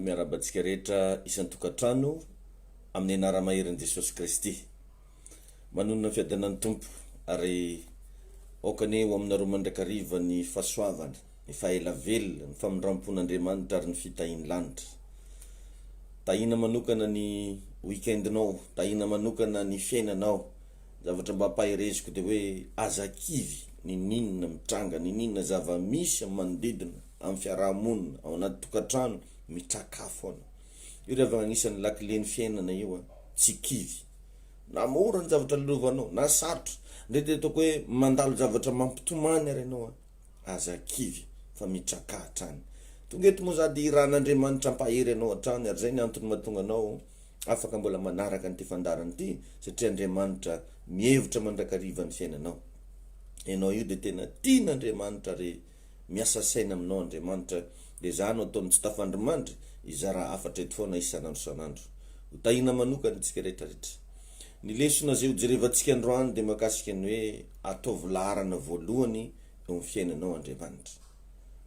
miarabantsika rehetra isan-tokantrano amin'ny anara-maherin' Jesosy Kristy. Manonona fiadanan'ny Tompo ary okany ho aminareo mandrakariva ny fahasoavana, ny fahaelavelona, ny famindrampon'Andriamanitra ary ny fitahiany lanitra. Tahina manokana ny weekendinao, tahina manokana ny fiainanao. Zavatra mba pahereziko dia hoe azakivy ny ninona mitranga, ny ninona zava-misy amin'ny manodidina, amin'ny fiarahamonina, ao anaty tokantrano mitrakafo foana. Io rehefa agnisan'ny lakilen'ny fiainana io tsy kivy. Na mora ny zavatra lelovanao, na sarotra, ndrety ataoko hoe mandalo zavatra mampitomany ary ianao, azakivy fa mitraka hatrany. Tonga eto moa zady iran'Andriamanitra ampahery anao hatrany, ary zay ny antony mahatonga anao afaka mbola manaraka ny fandarany ity, satria Andriamanitra mihevitra mandrakariva ny fiainanao. Ianao io dia tena tian'Andriamanitra ary miasa saina aminao Andriamanitra, dia zany ataony tsy tafandrimanitra izara afatra eto foana isanandro isanandro. Hotahina manokana antsika rehetrarehetra. Ny lesona zay hojerevantsika androany dia mahakasika ny hoe ataovy laharana voalohany eo amin'ny fiainanao Andriamanitra.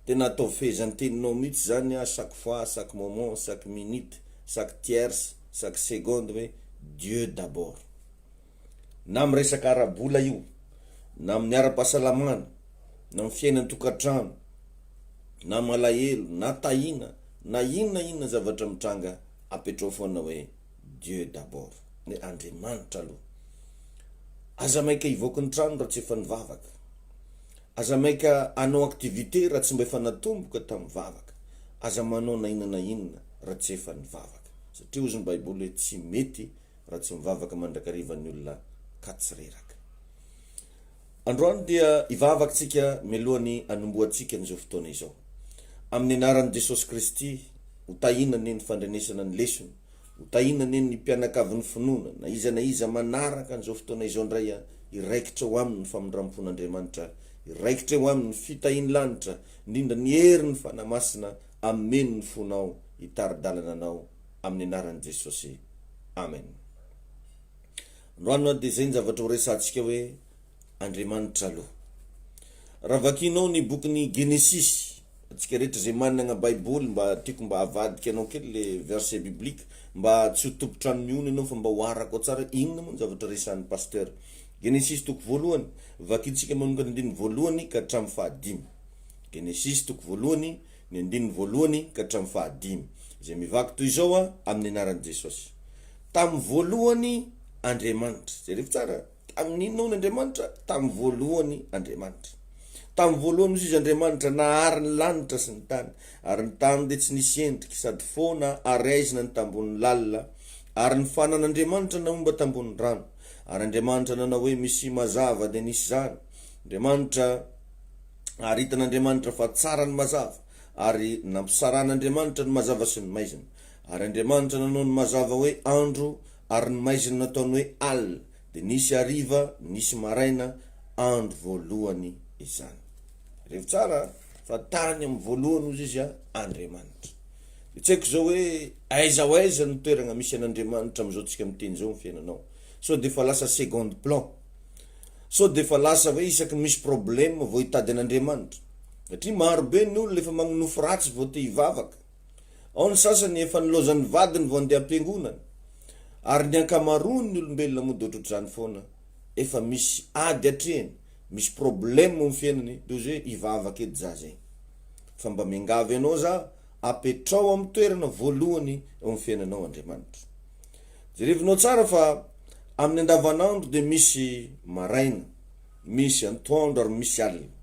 Tena ataovy fehezan-teninao mihitsy zany chaque fois, chaque moment, chaque minute, chaque tierce, chaque seconde hoe Dieu d'abord. Na amin'ny resaka ara-bola io, na amin'ny ara-pahasalamana, na amin'ny fiainan'ny tokantrano, na malahelo, na tahina, na inona zavatra mitranga, apetrao foana hoe Dieu d'abord, ny Andriamanitra aloha. Aza maika hivoaka ny trano raha tsy efa nivavaka. Aza maika anao aktivité raha tsy mba efa natomboka tamin'ny vavaka. Aza manao na inona raha tsy efa nivavaka. Satria ozy ny Baiboly hoe tsy mety raha tsy mivavaka mandrakarivan'ny olona katsireraka. Androany dia hivavakantsika mialohany hanomboantsika n'izao fotoana izao. Amin'ny anaran'i Jesosy Kristy, hotahina ny fandrenesana ny lesona, hotahina ny mpianakavin'ny finoana, na iza manaraka an'izao fotoana izao ndray iraikitra ho aminy ny famindrampon'Andriamanitra, iraikitra ho aminy ny fitahiany lanitra, indrindra ny herin'ny fanamasina, ameny ny fonao, hitaridalana anao amin'ny anaran'i Jesosy. Amen. Androany dia zay ny zavatra ho resantsika hoe Andriamanitra aloha. Raha vakinao ny bokin'ny Genesis, atsika rehetra zay manana Baiboly, mba tiako mba havadika anao kely le verset biblique, mba tsy ho tompotrano miona ianao fa mba ho arako tsara inona moa ny zavatra resan'ny pasteur. Genesis toko voalohany, vakintsika manokana andininy voalohany ka hatramin'ny fahadimy. Genesis toko voalohany, ny andininy voalohany ka hatramin'ny fahadimy. Izay mivaky toy izao amin'ny anaran'i Jesosy. Tamin'ny voalohany Andriamanitra. Zay rehefa tsara, tamin'ny inona Andriamanitra? Tamin'ny voalohany Andriamanitra. Tamin'ny voalohany izy Andriamanitra nahary ny lanitra sy ny tany, ary ny tany dia tsy nisy endrika, sady foana araizina ny tambon'ny lalina, ary ny fanan'Andriamanitra naomba tambon'ny rano. Ary Andriamanitra nanao hoe misy mazava dia nisy zany. Andriamanitra aritan'Andriamanitra fa tsara ny mazava, ary nampisaran'Andriamanitra ny mazava sy ny maizina. Ary Andriamanitra nanao ny mazava hoe andro, ary ny maizina nataony hoe alina. Dia nisy hariva, nisy maraina, andro voalohany izany. Rehefa tsara fa tany amin'ny voalohany ozy izy Andriamanitra. Dia tsy haiko zao hoe aiza ny toerana misy an'Andriamanitra amin'izao tsika miteny zao amin'ny fiainanao. So dia fa lasa second plan. So dia fa lasa hoe isaky misy problème vao hitady an'Andriamanitra. Satria marobe ny olona efa magnonofo ratsy vao te hivavaka. Ao ny sasany efa nilozan'ny vadiny vao andeha am-piangonana. Ary ny ankamaroany ny olombelona moa dia ohatr'izany foana, efa misy ady hatrehany, misy problème amin'ny fiainany, dia hoe hivavaka edy za zay. Fa mba miangavy ianao za, apetrao amin'ny toerana voalohany eo amin'ny fiainanao Andriamanitra. Jerevinao tsara fa amin'ny andavanandro dia misy maraina, misy antoandro ary misy alina.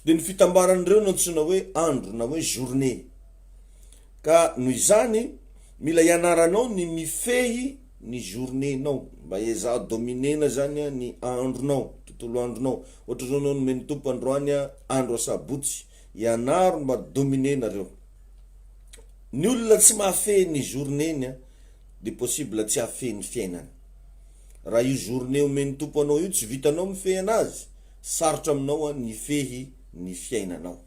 Dia ny fitambaran'ireo no antsoina hoe andro na hoe journée. Ka noho izany mila ianaranao ny mifehy ny journée-nao, mba ieza dominena zany ny andronao, tontolo andronao. Ohatra zao anao nomeny tompo androany andro sabotsy, ianaro mba dominena reo. Ny olona tsy mahafehy ny journée-ny dia possible tsy hafehy ny fiainany. Raha io journée omeny tompo anao io tsy vitanao mifehy anazy, sarotra aminao ny fehy ny fiainanao.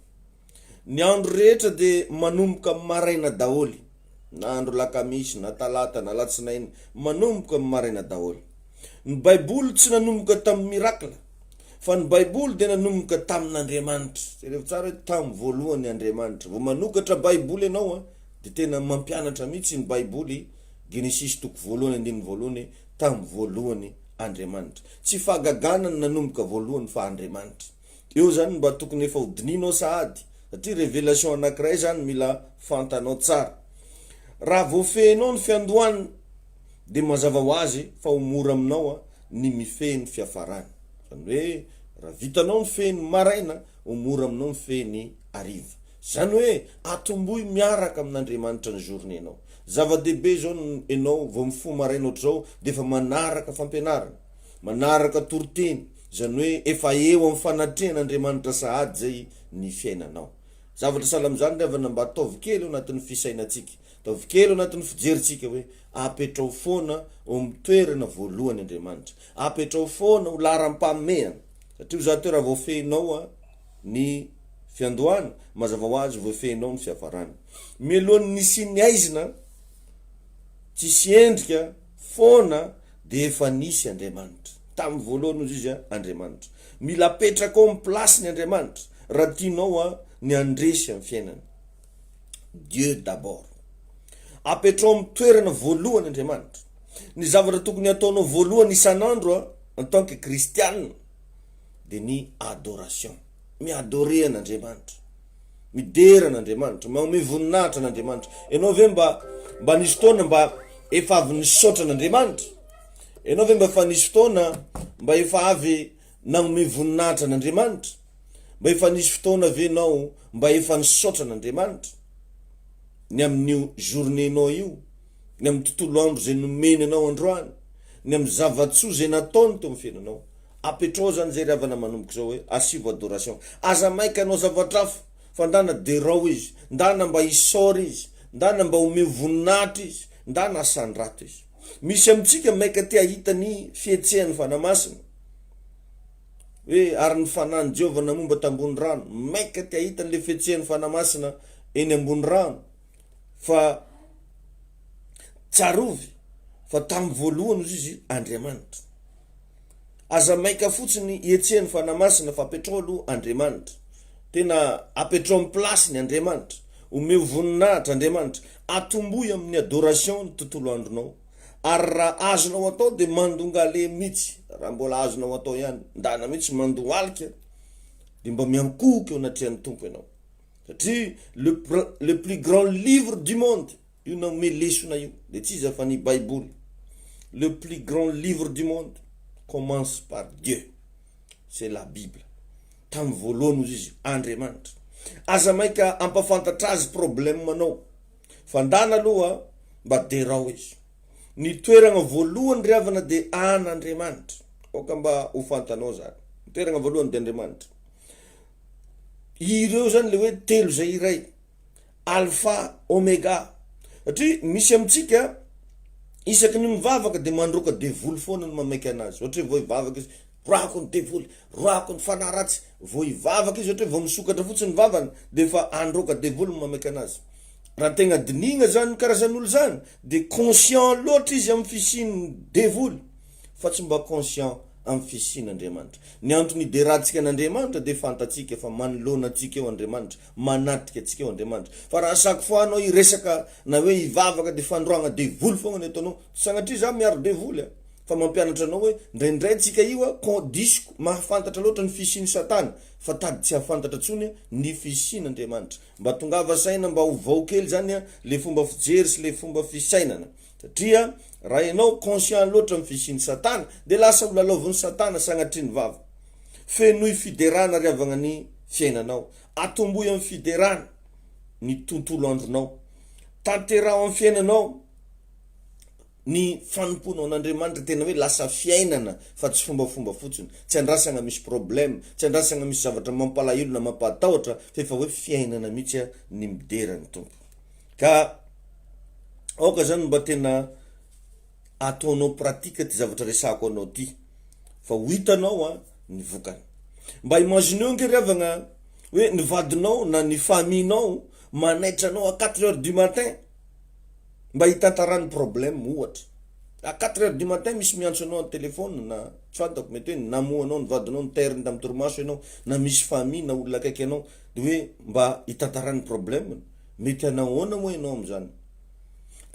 Ny andro rehetra dia manomboka amin'ny maraina daholy, na andro lakamisy, na talata, na latsinainy, manomboka amin'ny maraina daholy. Ny Baiboly tsy nanomboka tamin'ny mirakla, fa ny Baiboly dia nanomboka tamin'Andriamanitra. Rehefa tsara hoe tamin'ny voalohany Andriamanitra. Vao manokatra Baiboly ianao de tena mampianatra mihitsy ny baiboly Genesis toko voalohany andiny voalohany tam voalohany Andriamanitra. Tsy fagagana ny nanomboka voalohany fa Andriamanitra. Eo zany mba tokony efa hodininao sahady satria révélation anankiray zany mila fantanao tsara. Raha voafehinao ny fiandohana de mazava ho azy fa ho mora aminao ny mifehy ny fiafarany. Zany hoe raha vitanao ny fehiny maraina ho mora aminao ny fehiny hariva. Zany hoe atomboy miaraka amin'Andriamanitra ny journée anao. Zava-dehibe zao enao vao mifoha maraina ohatr'izao de efa manaraka fampianarana, manaraka toroteny. Zany hoe efa eo amin'ny fanatrehan'Andriamanitra sahady zay ny fiainanao. Zavatra sahala am'zany rehefa mba ataovy kely anatin'ny fisainantsika, ataovy kely anatin'ny fijerintsika hoe apetrao foana ao amin'ny toerana voalohany Andriamanitra, apetrao foana ho laram-pameana. Satria za toera voafehinao ny fiandohana, mazava ho azy voafehinao ny fiafarany. Mialohan'ny nisy ny aizina tsy sy endrika foana de efa nisy Andriamanitra. Tamin'ny voalohany izy Andriamanitra. Mila petraka ao amin'ny plasy ny Andriamanitra raha tianao ny andresy amin'ny fiainana. Dieu d'abord. Apetrao amin'ny toerana voalohany Andriamanitra. Ny zavatra tokony ataonao voalohany isan'andro en tant que kristiana de ny adoration. Miadorer an'Andriamanitra, miderana Andriamanitra, manome voninahitra an'Andriamanitra. Enao ve mba nisy fotoana mba efa avy nisaotra an'Andriamanitra? Enao ve mba efa nisy fotoana mba efa avy nanome voninahitra an'Andriamanitra? Mba efa nisy fotoana ve enao mba efa nisaotra an'Andriamanitra? Ny amin'ny journée-nao io, ny amin'ny tontolo andro zay nomeny anao androany, ny amin'ny zavatsoa zay nataony teo amin'ny fiainanao. Apetrao zany zay ravana manomboka zao hoe asivo adoration. Aza maika anao zavatrafo fa ndana derao izy, ndana mba isaory izy, ndana mba ome voninahitra izy, ndana asandrato izy. Misy amitsika maika te ahita ny fietsehan'ny fanamasina. Hoe ary ny fanahany Jehova namomba tambony rano, maika te ahita le fietsehan'ny fanamasina eny ambony rano. Fa tsarovy fa tamin'ny voalohany izy Andriamanitra. Aza maika fotsiny ietsehan'ny fanamasina fa apetrao aloha Andriamanitra. Tena apetrao amin'ny plasy ny Andriamanitra, ome voninahitra Andriamanitra, atomboy amin'ny adoration ny tontolo andronao. Ary raha azonao atao de mandongale mihitsy, raha mbola azonao atao ihany, ndana mihitsy mandohalika de mba miankoky eo anatrehan'ny tompo ianao. Satria le plus grand livre du monde, io nanome lesona io, de tsy iza fa ny Baiboly. Le plus grand livre du monde commence par Dieu. C'est la Bible. Tamin'ny voalohany izy Andriamanitra. Aza maika ampafantatra azy problème manao. Fandana aloha mba derao izy. Ny toerana voalohany riavana de an'Andriamanitra. Oka mba ho fantanao zany. Toerana voalohany de Andriamanitra. Ireo zany le hoe telo zay iray. Alpha, Omega. Satria misy amitsika isaky ny mivavaka de mandroka devoly foana ny mamaika anazy. Ohatra vao ivavaka izy, roako ny devoly, roako ny fanaratsy. Vao ivavaka izy ohatra vao misokatra fotsiny ny vavany de fa androka devoly ny mamaika anazy. Raha tegna dinigna zany karazan'olo zany de conscient loatra izy amin'ny fisiany devoly fa tsy mba conscient amin'ny fisian'Andriamanitra. Ny antony iderantsika an'Andriamanitra de fantatsika fa manoloana atsika eo Andriamanitra, manatrika atsika eo Andriamanitra. Fa raha chaque fois anao iresaka na hoe ivavaka de fandroana devoly fogna ny ataonao, sanatria za miaro devoly fa mampianatra anao hoe ndraindray tsika io disco mahafantatra loatra ny fisian'ny Satana, fa tady tsy hafantatra tsony ny fisian'Andriamanitra. Mba tongava saina mba ho vao kely zany le fomba fijery sy le fomba fisainana. Satria raha enao conscient loatra amin'ny fisian'ny Satana de lasa ho lalaovan'ny Satana sanatria ny vava. Fenoy fiderana riavana ny fiainanao, atomboy amin'ny fiderana ny tontolo andronao, tanterao amin'ny fiainanao ny fanomponao an'Andriamanitra tena hoe lasa fiainana fa tsy fomba fotsiny, tsy andrasana misy problème, tsy andrasana misy zavatra mampalahelo na mampatahotra, fa efa hoe fiainana mihitsy ny miderany tompo. Ka oka zany mba tena ataonao pratika ty zavatra resako anao ty, fa ho hitanao ny vokany. Mba imagineo nke riavana hoe ny vadinao na ny famillenao manaitra anao à 4 heures du matin mba hitantarany problème ohatra. À 4 heures du matin misy miantso anao amin'ny téléphone na tsy fantako mety hoe namoanao ny vadinao niteriny tamin'ny torimaso ianao na misy famille na olona akaiky anao de hoe mba hitantarany problème. mety anahoana moa ianao am'zany.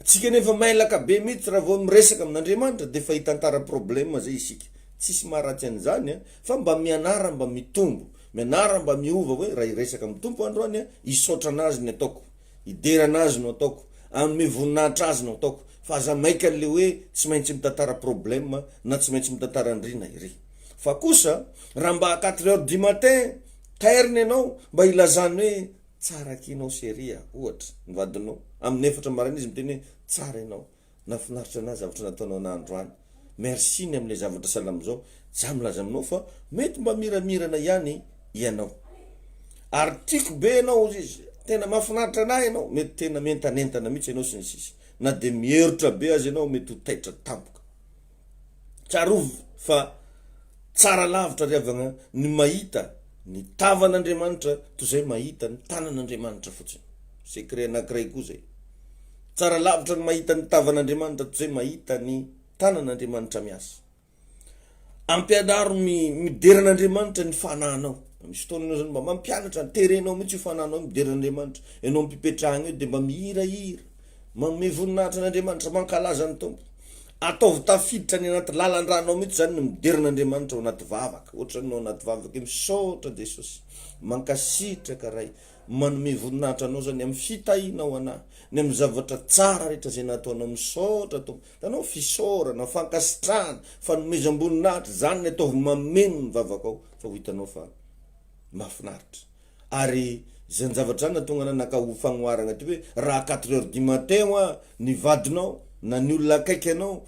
Tsika nefa mailaka be mihitsy raha vao miresaka amin'Andriamanitra de fa hitantara problème zay isika. Tsisy maharatsy an'izany fa mba mianara mba mitombo, mianara mba miova hoe raha iresaka amin'ny tompo androany isotra anazy ny ataoko, idera anazy no ataoko, amin'ny voninahitra azy no ataoko, fa aza maika le hoe tsy maintsy mitantara problème na tsy maintsy mitantara andrina iry. Fa kosa raha mba 4h du matin tairiny ianao mba ilazany hoe tsara kinao seria ohatra ny vadinao, amin'ny 4 maraina izy miteny hoe tsara ianao, nafinaritra anazy zavatra nataonao n'androany, merci ny am'le zavatra salama zao, za milaza aminao fa mety mba miramirana ihany ianao. Ary tiako be ianao izy, tena mahafinaritra anahy ianao, mety tena mentanentana mihitsy ianao sy ny sisa, na de mierotra be azy ianao mety ho taitra tampoka. Tsarovy fa tsara lavitra riavagna ny mahita ny tavan'Andriamanitra toy zay mahita ny tanan'Andriamanitra fotsiny. Secret anankiray koa zay. Tsara lavitra ny mahita ny tavan'Andriamanitra toy zay mahita ny tanan'Andriamanitra miasa. Ampianaro mideran'Andriamanitra ny fanahinao. Misy fotoana ianao zany mba mampianatra terenao mihitsy io fanahinao mideran'Andriamanitra. Ianao mipipetrahana eo de mba mihirahira, manome voninahitra n'Andriamanitra, mankalaza ny Tompo. Ataovy tafiditra ny anaty lalan-dranao mihitsy zany ny mideran'Andriamanitra ao anaty vavaka. Ohatra anao anaty vavaka misaotra Jesosy, mankasitraka ray, manome voninahitra anao zany amin'ny fitahinao anahy, ny amin'ny zavatra tsara rehetra zay nataonao, misaotra Tompo. Tanao fisaorana, fankasitrahana, fanomezam-boninahitra zany ny ataovy mameno ny vavaka ao, fa ho hitanao fa mahafinaritra. Ary zany zavatra zany natonga nanaka ho fagnoharana ty hoe raha 4h du matin ny vadinao na ny olona akaiky anao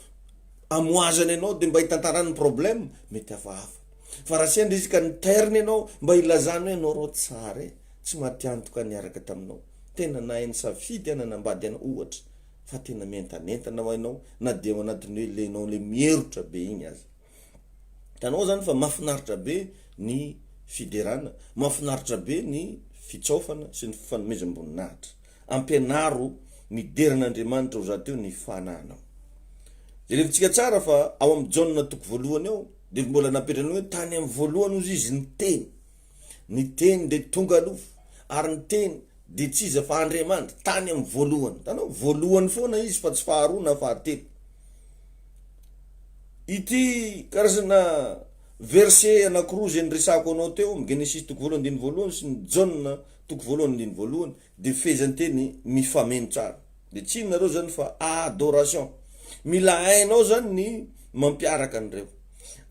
amoazana anao de mba hitantarany problème mety hafahafa. Fa raha sendra izy ka niteriny anao mba ilazany hoe anao rô tsara tsy matiantoka niaraka taminao, tena nahainy safidy nanambady anao ohatra, fa tena mentanentana ho anao na de ao anatiny hoe lenao le mierotra be igny azy. Tanao zany fa mahafinaritra be ny fiderana, mahafinaritra be ny fitsofana sy ny fanomezam-boninahitra. Ampianaro mideran'Andriamanitra ho zateo ny fanahinao. De levitsika tsara fa ao amin'ny Jaona toko voalohany ao de mbola napetrany hoe tany amin'ny voalohany ozy izy ny teny de tonga aloha, ary ny teny de tsy iza fa Andriamanitra, tany amin'ny voalohany. Tanao voalohany foana izy fa tsy faharoa na fahatelo. Ity karazana verset anankiroa zay niresako anao teo amin'ny Genesis toko voalohany andiny voalohany sy ny Jaona toko voalohany andiny voalohany de fezany teny mifameno tsara. De tsy nareo zany fa adoration. Mila hainao zany ny mampiaraka an'ireo.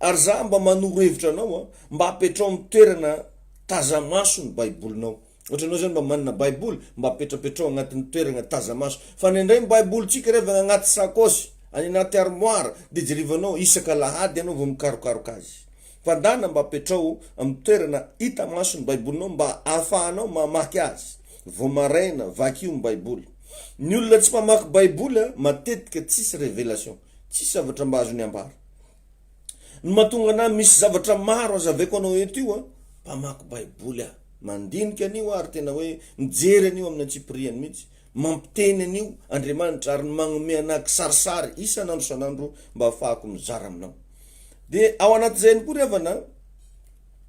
Ary za mba manoro hevitra anao mba apetrao amin'ny toerana tazamaso ny baibolinao. Ohatra anao zany mba manana baiboly, mba apetrapetrao agnatin'ny toerana tazamaso. Fa nendray baibolitsika rehefa agnaty sakosy, any anaty armoire, de jerivanao isaka lahady anao vao mikarokaroka azy. Fandana mba apetrao amin'ny toerana hita maso ny baibolinao mba ahafahanao mamaky azy. Vao maraina vakio ny baiboly. Ny olona tsy mamaky baiboly matetika tsisy révélation, tsisy zavatra mba azony ambara. Ny mahatonga na misy zavatra maro azaveko anao eto io mpamaky baiboly mandinika an'io ary tena hoe mijery an'io amin'ny antsipiriany mihitsy, mampiteny an'io Andriamanitra ary magnome anaky sarisary isan'andro san'andro mba ahafahako mizara aminao. De ao anaty zay koa revana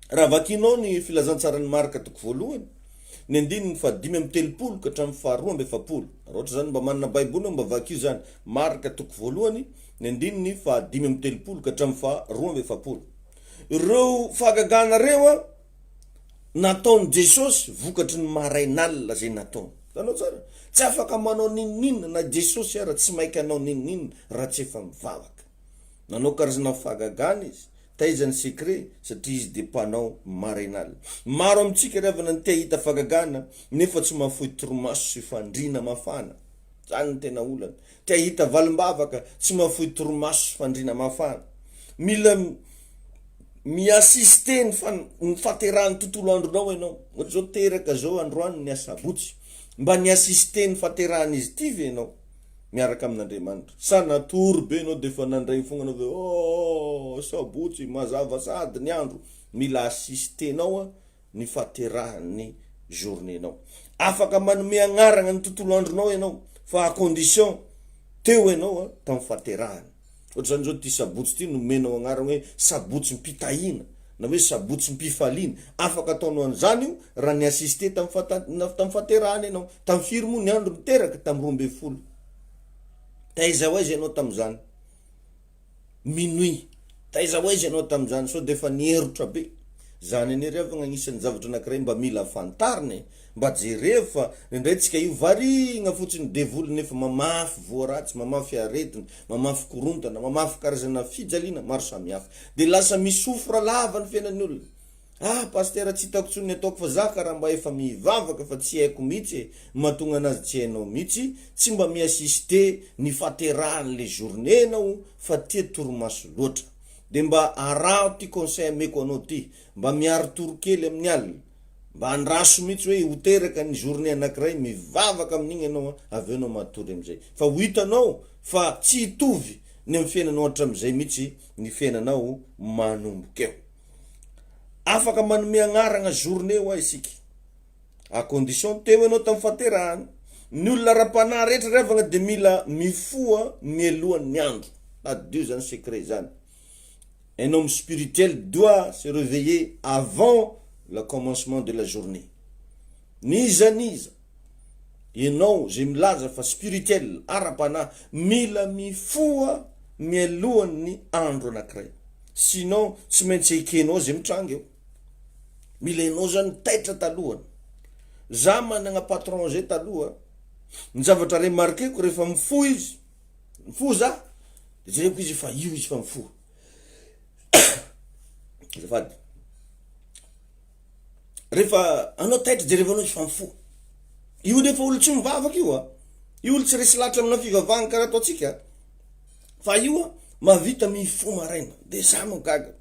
raha vakinao ny filazantsara ny Marka toko voalohany ny andininy fa 5:30 ka hatramin'ny fa 2:70. Ohatra zany mba manana baiboly mba vakio zany Marka toko voalohany ny andininy fa 5:30 ka hatramin'ny fa 2:70. Ireo fahagagana reo nataony Jesosy vokatry ny marainalina zay nataony. Tanao tsara, tsy afaka manao ninninna na Jesosy ara tsy maika anao ninninna raha tsy efa mivavaka. Nanao karazana fahagagana izy, taizany secret satria izy de mpanao marainalina. Maro amintsika revana ny te hita fahagagana nefa tsy mahafoy toromaso sy fandrina mafana. Zany ny tena olana. Te hita valimbavaka tsy mahafoy toromaso sy fandrina mafana. Mila miasiste ny faterahany tontolo andronao ianao. Ohatra zao teraka zao androany ny asabotsy, mba ny asiste ny faterahany izy ty ve ianao miaraka amin'Andriamanitra. Sa natory be ianao de fa nandray fogna anao hoe sabotsy mazava sady ny andro. Mila assistenao ny faterahany journée-nao. Afaka manome agnarana ny tontolo andronao ianao, fa à condition teo ianao tamin'ny faterahany. Ohatra zany zao ty sabotsy ty nomenao agnarana hoe sabotsy mpitahina. na hoe sabotsy mpifaliana afaka ataonao an'izany io raha ny assiste tamin'ny fahaterahany ianao tamin'ny firy moa ny andro miteraka tamin'ny 12 taiza hoaiza ianao tamin'izany minuit taiza hoaiza ianao tamin'izany so de efa nierotra be zany any avagna agnisan'ny zavatra anankiray mba mila fantariny mba jereo fa indray tsika io varigna fotsiny devoly nefa mamafy voaratsy mamafy aretina mamafy korontana mamafy karazana fijaliana maro samihafa de lasa misofra lava ny fiainan'ny olona pasteur tsy hitako tsony ataoko fa za karaha mba efa mivavaka fa tsy haiko mihitsy mahatonga anazy tsy hainao mihitsy tsy mba miassiste ny faterahan'le journée nao fa tia torimaso loatra de mba araho ty conseil ameko anao ty mba miaro torokely amin'ny alina mba andraso mihitsy hoe hoteraka ny journée anankiray mivavaka amin'igny ianao avy enao matory am'izay fa ho hitanao fa tsy hitovy ny amin'ny fiainanao hatram'izay mihitsy ny fiainanao manombokeo afaka manome agnarana journée ho isika à condition teo ianao tamin'ny fahaterahany ny olona ra-panahy rehetra revagna de mila mifoa mialohan'ny andro adio zany secret zany. Un homme spirituel doit se réveiller avant le commencement de la journée. Niza ianao zay milaza fa spirituel ara-panahy mila mifoa mialohan'ny andro anankiray sinon tsy maintsy ekenao zay mitranga eo mila ianao zany taitra talohany za managna patron zay taloha ny zavatra remarqueko rehefa mifo izy mifo za de jereko izy fa io izy fa mifo zafady rehefa anao taitra jerevanao izy fa mifo io nefa olo tsy mivavaka io olo tsy resy latra amina fivavahana karaha ataotsika fa io mavita mifo maraina de za no gaga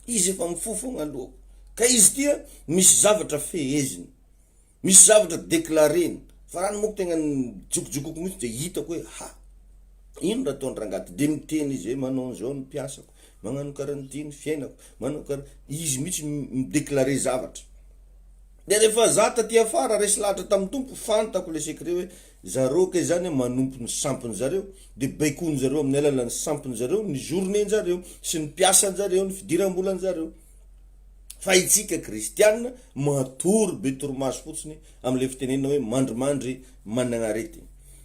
izy efa mifo fogna aloha ka izy tia misy zavatra feheziny misy zavatra deklareny fa raha moko tegna jokojokoko mihitsy de hitako hoe ino raha ataony rangaty de miteny izy hoe manao an'izao ny mpiasako magnano karaha ny fiainako manao karaha izy mihitsy mideklare zavatra de rehefa za taty afara resy lahatra tamin'ny tompo fantako le secret hoe zareo ke zany manompo ny sampony zareo de baikony zareo amin'ny alalan'ny sampony zareo ny journée zareo sy ny piasan-jareo ny fidiram-bolan-jareo fa itsika kristianina matory be torimaso fotsiny am'le fitenena hoe mandrimandry managna arety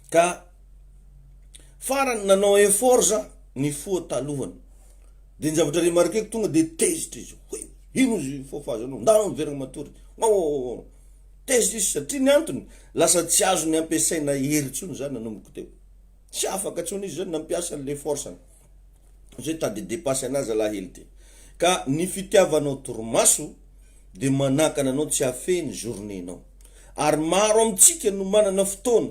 ka farany nanao effort za ny foa talohany de ny zavatra remarqueko tonga de tezitra izy hoe ino izy fofazanao ndano miverigna matory tezitra izy satria ny antony lasa tsy azo ny ampiasaina heritsony zany nanomboka teo tsy afaka tsony izy zany nampiasa le force zay tady dépasse anazy alahely ty ka ny fitiavanao torimaso de manakana anao tsy afeny journée-nao ary maro amitsika no manana fotoana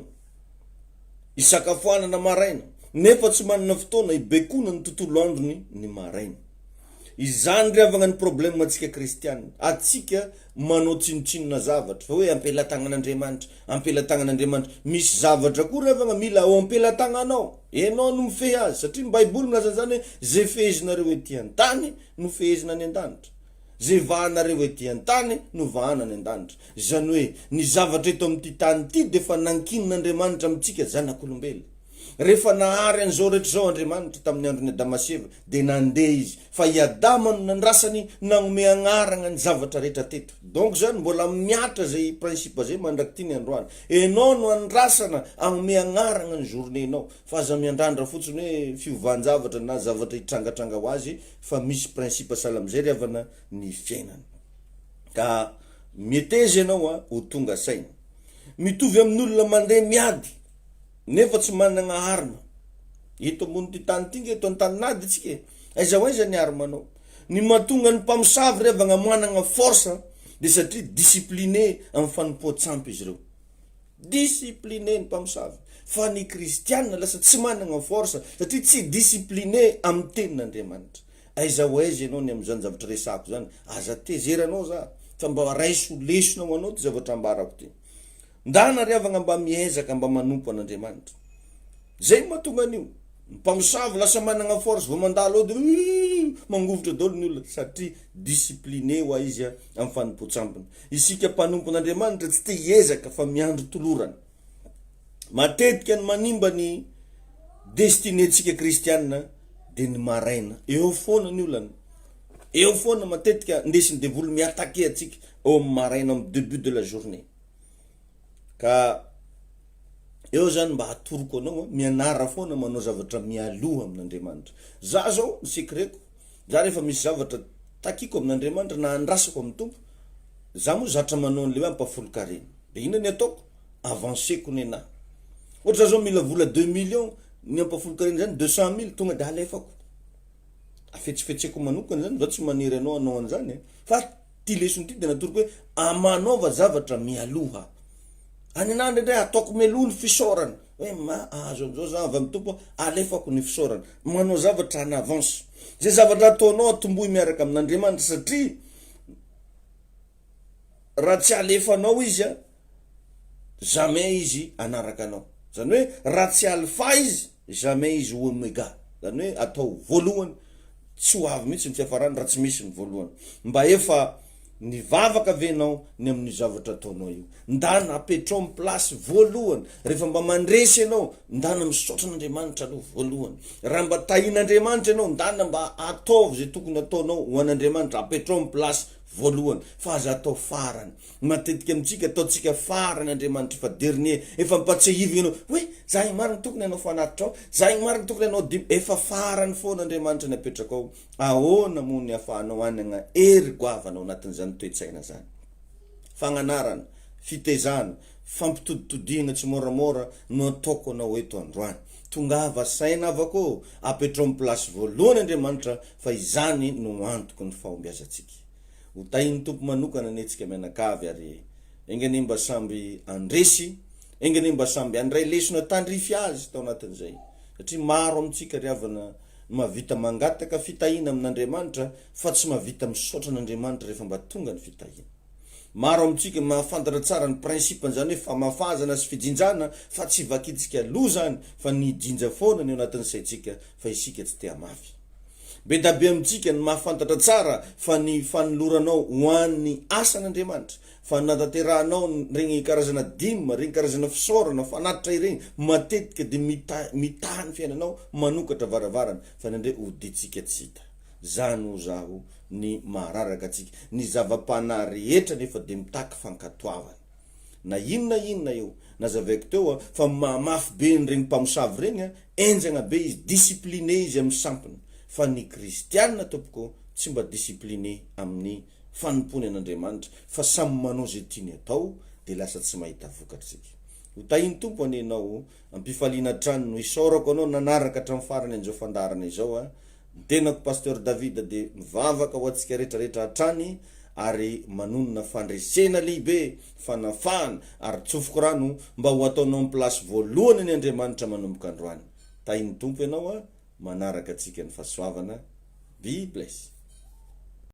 isakafoanana maraina nefa tsy manana fotoana ibekona ny tontolo androny ny maraina izany revagna ny problème atsika kristianina atsika manao tsinotsinona zavatra fa hoe ampelatagnan'Andriamanitra misy zavatra koa revagna mila ao ampelatagnanao enao no mifehy azy satria ny baiboly milaza zany hoe zay fehezinareo ety an-tany no fehezina any an-danitra zay vahanareo ety an-tany no vahana any an-danitra zany hoe ny zavatra eto amin'ity tany ity de fa nankinin'Andriamanitra amitsika zanak'olombelona rehefa nahary an'izao rehetra zao Andriamanitra tamin'ny androny Adama sy Eva de nandeha izy fa i Adama no nandrasany nagnome agnarana ny zavatra rehetra teto donc zany mbola miatra zay principe zay mandraky ty ny androany enao no andrasana agnome agnarana ny journée-nao fa aza miandrandra fotsiny hoe fiovan-javatra na zavatra hitrangatranga ho azy fa misy principe salamizay riavana ny fiainana ka mietezy ianao ho tonga saina mitovy amin'olona mandeha miady nefa tsy managna arma eto ambony ty tany ty eto an-taninady tsika aiza hoaiza ny armanao ny mahatonga ny mpamosavy revagna managna force de satria discipliné amin'ny fanompoatsampy izy reo discipliné ny mpamosavy fa ny kristianina lasa tsy managna force satria tsy discipliné amin'ny tenin'Andriamanitra aiza hoaiza ianao ny am'izany zavatra resako zany aza tezeranao za fa mba raiso lesonao anao ty zavatra ambarako ty ndana riavagna mba miezaka mba manompo an'Andriamanitra zay mahatonga an'io mpamosavy lasa managna force vao mandalo ao de mangovotra daholo ny olona satria discipliné ho izy amin'ny fanompoatsampiny isika mpanompo an'Andriamanitra tsy te hiezaka fa miandro tolorana matetika ny manimba ny destiné tsika kristianina de ny maraina eo foana ny olana eo foana matetika ndesiny devoly miattaquer atsika au maraina am début de la journée ka eo zany mba hatoroko anao mianara foana manao zavatra mialoha amin'Andriamanitra za zao sekreko za rehefa misy zavatra takiko amin'Andriamanitra na andrasako amin'ny tompo za mo zatra manao an'le hoe ampafolo-karena de ina ny ataoko avanceko nena ohatra zao mila vola 2 millions ny ampafolo-karena zany 200 000 tonga de alefako afetsifetseko manokana zany za tsy maniry anao an'zany fa ty lesson ty de natoroko hoe amanaova zavatra mialoha any anandro indray ataoko meloha ny fisaorana hoe azo an'izao za avy amin'ny tompo alefako ny fisaorana manao zavatra en avance zay zavatra ataonao atombohy miaraka amin'Andriamanitra satria raha tsy alefanao izy jamais izy anaraka anao zany hoe raha tsy alpha izy jamais izy omega zany hoe atao voalohany tsy ho avy mihitsy ny fiafarany raha tsy misy ny voalohany mba efa nivavaka venao ny amin'ny zavatra ataonao io ndana apetrao amin'ny place voalohany rehefa mba mandresy anao ndana misaotra an'Andriamanitra aloha voalohany raha mba tahin'Andriamanitra anao ndana mba ataovy zay tokony ataonao ho an'Andriamanitra apetrao amin'ny place voalohany fa aza atao farany matetika amitsika ataotsika farany Andriamanitra fa dernier efa mipatsehivy anao hoe za iny mariny tokony anao fanatitra ao za iny mariny tokony anao dimy efa farany foana Andriamanitra ny apetraka ao ahoana mo ny afahanao anana ery goavanao anatin'izany toe-tsaina zany fagnanarana fitezana fampitoditodina tsy moramora no ataoko anao eto androany tongava saina avako apetrao amin'ny place voalohany Andriamanitra fa izany no antoko ny fahombiazantsika ho tahiny tompo manokana netsika mianakavy ary engany mba samby andresy engany mba samby andray lesona tandrify azy tao anatin'izay satria maro amitsika riavana mavita mangataka fitahina amin'Andriamanitra fa tsy mavita misaotra an'Andriamanitra rehefa mba tonga ny fitahina maro amitsika mahafantatra tsara ny principe zany hoe famafazana sy fijinjana fa tsy vakitsika loha zany fa ny jinja foana ny anatin'ny saitsika fa isika tsy te hamafy be da be amitsika ny mahafantatra tsara fa ny fanoloranao ho an'ny asan'Andriamanitra fa nataterahanao regny karazana dimy regny karazana fisaorana fanatitra ireny matetika de mitaha ny fiainanao manokatra varavarana fa nandre oditsika tsy hita zany ho zaho ny mahararaka atsika ny zava-panahy rehetra nefa de mitaky fankatoavana na inona eo nazavaiko teo fa mamafy be ny regny mpamosavy regny enjagna be izy discipliné izy amin'ny sampiny fa ny kristianina tompoko tsy mba discipliné amin'ny fanompony an'Andriamanitra fa samy manao zay tiany atao de lasa tsy mahita vokatritsika ho tahiny tompo anenao ampifaliana trano no isaorako anao nanaraka hatramin'ny farany an'izao fandarana izao tenako pasteur David de mivavaka ho antsika rehetrarehetra hatrany ary manonona fandresena lehibe fanafana ary tsofoko rano mba ho ataonao amin'ny place voalohany ny Andriamanitra manomboka androany tahiny tompo ianao manaraka atsika ny fahasoavana be bless